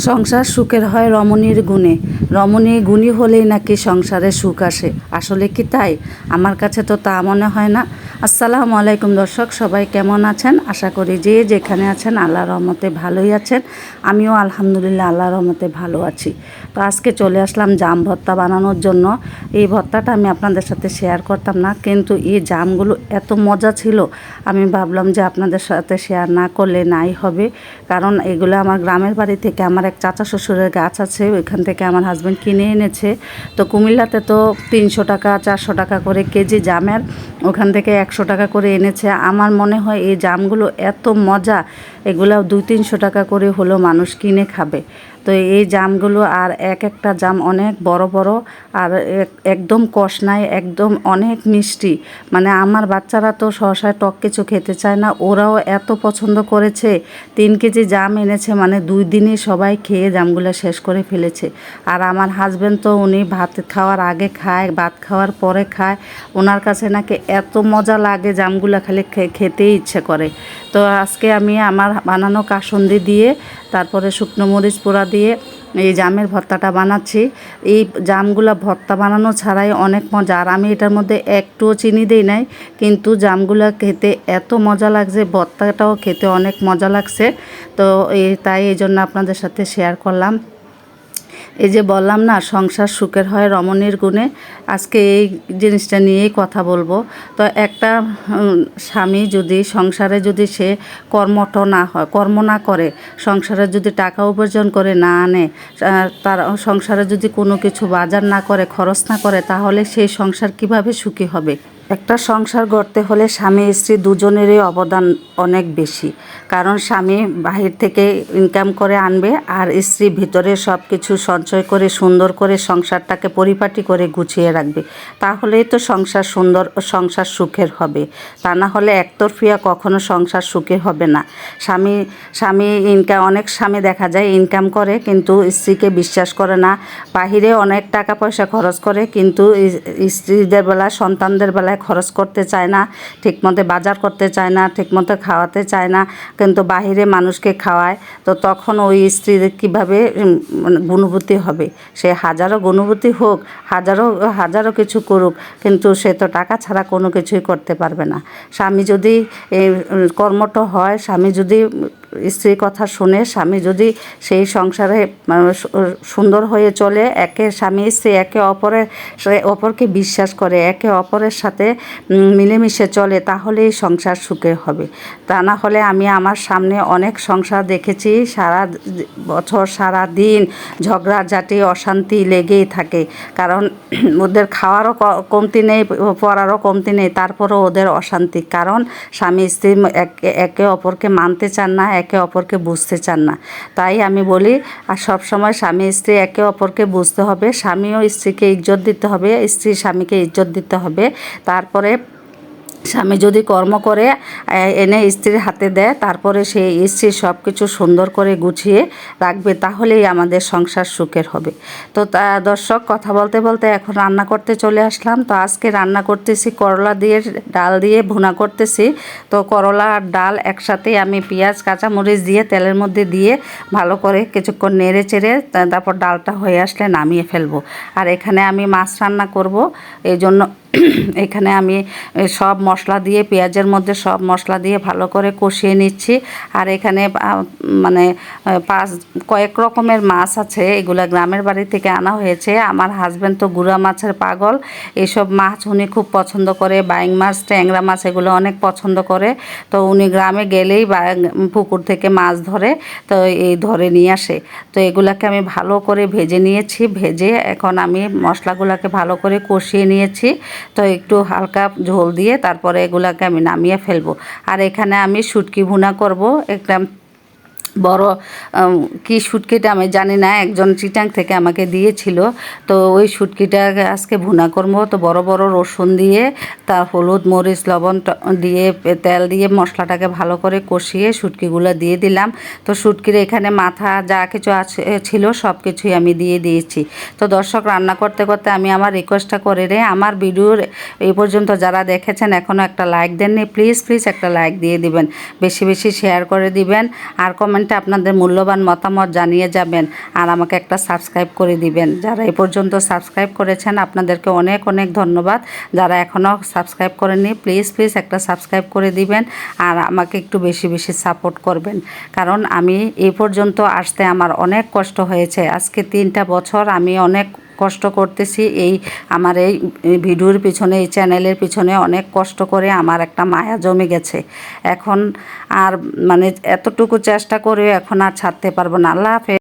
সংসার সুখের হয় রমণীর গুণে। রমণী গুণী হলেই নাকি সংসারে সুখ আসে। আসলে কি তাই? আমার কাছে তো তা মনে হয় না। আসসালামু আলাইকুম দর্শক, সবাই কেমন আছেন? আশা করি যে যেখানে আছেন আল্লাহর রহমতে ভালোই আছেন। আমিও আলহামদুলিল্লাহ আল্লাহর রহমতে ভালো আছি। তো আজকে চলে আসলাম জাম ভর্তা বানানোর জন্য। এই ভর্তাটা আমি আপনাদের সাথে শেয়ার করতাম না, কিন্তু এই জামগুলো এত মজা ছিল, আমি ভাবলাম যে আপনাদের সাথে শেয়ার না করলে নাই হবে। কারণ এগুলো আমার গ্রামের বাড়ি থেকে আমার এক চাচা শ্বশুরের গাছ আছে, ওইখান থেকে আমার হাজব্যান্ড কিনে এনেছে। তো কুমিল্লাতে তো 300 টাকা 400 টাকা করে কেজি জামের, ওখান থেকে 100 টাকা করে এনেছে। আমার মনে হয় এই জামগুলো এত মজা, এগুলো 200-300 টাকা করে হলো মানুষ কিনে খাবে। তো এই জামগুলো আর এক একটা জাম অনেক বড় বড়, আর একদম কষ নাই, একদম অনেক মিষ্টি। মানে আমার বাচ্চারা তো সহসায় টক কিছু খেতে চায় না, ওরাও এত পছন্দ করেছে। 3 কেজি জাম এনেছে, মানে 2 দিনে সবাই খেয়ে জামগুলো শেষ করে ফেলেছে। আর আমার হাজব্যান্ড তো উনি ভাত খাওয়ার আগে খায়, ভাত খাওয়ার পরে খায়। ওনার কাছে নাকি এত মজা লাগে জামগুলো, খালি খেতেই ইচ্ছে করে। তো আজকে আমি আমার বানানো কাসুন্দি দিয়ে, তারপরে শুকনো মরিচ পোড়া দিয়ে এই জামের ভর্তাটা বানাচ্ছি। এই জামগুলো ভর্তা বানানো ছাড়াই অনেক মজা, আর আমি এটার মধ্যে একটুও চিনি দিই নাই, কিন্তু জামগুলো খেতে এত মজা লাগছে, ভর্তাটাও খেতে অনেক মজা লাগছে। তো তাই এই জন্য আপনাদের সাথে শেয়ার করলাম। এই যে বললাম না, সংসার সুখের হয় রমণীর গুণে, আজকে এই জিনিসটা নিয়েই কথা বলবো। তো একটা স্বামী যদি সংসারে যদি সে কর্ম না করে, সংসারে যদি টাকা উপার্জন করে না আনে, তার সংসারে যদি কোনো কিছু বাজার না করে, খরচ না করে, তাহলে সেই সংসার কিভাবে সুখী হবে? একটা সংসার গড়তে হলে স্বামী স্ত্রী দুজনেরই অবদান অনেক বেশি। কারণ স্বামী বাহির থেকে ইনকাম করে আনবে, আর স্ত্রী ভিতরে সব কিছু সঞ্চয় করে সুন্দর করে সংসারটাকে পরিপাটি করে গুছিয়ে রাখবে। তাহলেই তো সংসার সুন্দর, সংসার সুখের হবে। তা না হলে একতরফিয়া কখনো সংসার সুখের হবে না। স্বামী অনেক স্বামী দেখা যায় ইনকাম করে কিন্তু স্ত্রীকে বিশ্বাস করে না, বাহিরে অনেক টাকা পয়সা খরচ করে, কিন্তু স্ত্রীদের বেলায়, সন্তানদের বেলায় খরচ করতে চায় না, ঠিকমতো বাজার করতে চায় না, ঠিকমতো খাওয়াতে চায় না, কিন্তু বাহিরে মানুষকে খাওয়ায়। তো তখন ওই স্ত্রীর কীভাবে গুণবতী হবে? সে হাজারো গুণবতী হোক, হাজারো কিছু করুক, কিন্তু সে তো টাকা ছাড়া কোনো কিছুই করতে পারবে না। স্বামী যদি কর্মঠ হয়, স্বামী যদি স্ত্রীর কথা শুনে, স্বামী যদি সেই সংসারে সুন্দর হয়ে চলে, স্বামী স্ত্রী একে অপরকে বিশ্বাস করে, একে অপরের সাথে মিলেমিশে চলে, তাহলেই সংসার সুখের হবে। তা না হলে আমি আমার সামনে অনেক সংসার দেখেছি, সারা বছর সারা দিন ঝগড়াঝাটি অশান্তি লেগেই থাকে। কারণ ওদের খাওয়ারও কমতি নেই, পড়ারও কমতি নেই, তারপরও ওদের অশান্তি। কারণ স্বামী স্ত্রী একে অপরকে মানতে চান না, একে অপরকে বুঝতে চান না। তাই আমি বলি, আর সবসময় স্বামী স্ত্রী একে অপরকে বুঝতে হবে, স্বামীও স্ত্রীকে ইজ্জত দিতে হবে, স্ত্রী স্বামীকে ইজ্জত দিতে হবে। তারপরে স্বামী যদি কর্ম করে এনে স্ত্রীর হাতে দেয়, তারপরে সেই স্ত্রী সব কিছু সুন্দর করে গুছিয়ে রাখবে, তাহলেই আমাদের সংসার সুখের হবে। তো দর্শক, কথা বলতে বলতে এখন রান্না করতে চলে আসলাম। তো আজকে রান্না করতেছি করলা দিয়ে, ডাল দিয়ে ভুনা করতেছি। তো করলা আর ডাল একসাথে আমি পেঁয়াজ কাঁচামরিচ দিয়ে তেলের মধ্যে দিয়ে ভালো করে কিছুক্ষণ নেড়ে চেড়ে তারপর ডালটা হয়ে আসলে নামিয়ে ফেলবো। আর এখানে আমি মাছ রান্না করব, এই জন্য এখানে আমি সব মশলা দিয়ে, পেঁয়াজের মধ্যে সব মশলা দিয়ে ভালো করে কষিয়ে নিচ্ছি। আর এখানে মানে কয়েক রকমের মাছ আছে, এগুলো গ্রামের বাড়ি থেকে আনা হয়েছে। আমার হাজব্যান্ড তো গুড়া মাছের পাগল, এইসব মাছ উনি খুব পছন্দ করে, বাইং মাছ, ট্যাংরা মাছ এগুলো অনেক পছন্দ করে। তো উনি গ্রামে গেলেই পুকুর থেকে মাছ ধরে, তো এই ধরে নিয়ে আসে। তো এগুলাকে আমি ভালো করে ভেজে নিয়েছি, ভেজে এখন আমি মশলাগুলোকে ভালো করে কষিয়ে নিয়েছি। তো একটু হালকা ঝোল দিয়ে তারপরে এগুলাকে আমি নামিয়ে ফেলবো। আর এখানে আমি শুটকি ভুনা করব। একটা বড় কি শুটকিটা আমি জানি না, একজন চিটাং থেকে আমাকে দিয়েছিল। তো ওই শুটকিটা আজকে ভুনা করবো। তো বড় বড় রসুন দিয়ে, তার হলুদ মরিচ লবণ দিয়ে, তেল দিয়ে মশলাটাকে ভালো করে কষিয়ে শুটকিগুলো দিয়ে দিলাম। তো শুটকির এখানে মাথা যা কিছু ছিল সব কিছুই আমি দিয়ে দিয়েছি। তো দর্শক, রান্না করতে করতে আমি আমার রিকোয়েস্টটা করে রে, আমার ভিডিওর এই পর্যন্ত যারা দেখেছেন এখনও একটা লাইক দেননি, প্লিজ একটা লাইক দিয়ে দিবেন, বেশি বেশি শেয়ার করে দিবেন, আর কমেন্ট কমেন্টে আপনাদের মূল্যবান মতামত জানিয়ে যাবেন আর আমাকে একটা সাবস্ক্রাইব করে দিবেন। যারা এই পর্যন্ত সাবস্ক্রাইব করেছেন আপনাদেরকে অনেক অনেক ধন্যবাদ। যারা এখনও সাবস্ক্রাইব করেননি প্লিজ একটা সাবস্ক্রাইব করে দিবেন আর আমাকে একটু বেশি বেশি সাপোর্ট করবেন, কারণ আমি এই পর্যন্ত আসতে আমার অনেক কষ্ট হয়েছে। আজকে 3টা বছর আমি অনেক কষ্ট করতেছি আমার এই ভিডিওর পিছনে, এই চ্যানেলের পিছনে অনেক কষ্ট করে আমার একটা মায়া জমে গেছে। এখন আর মানে এতটুকু চেষ্টা করে এখন আর ছাড়তে পারবো না। আল্লাহ হাফেজ।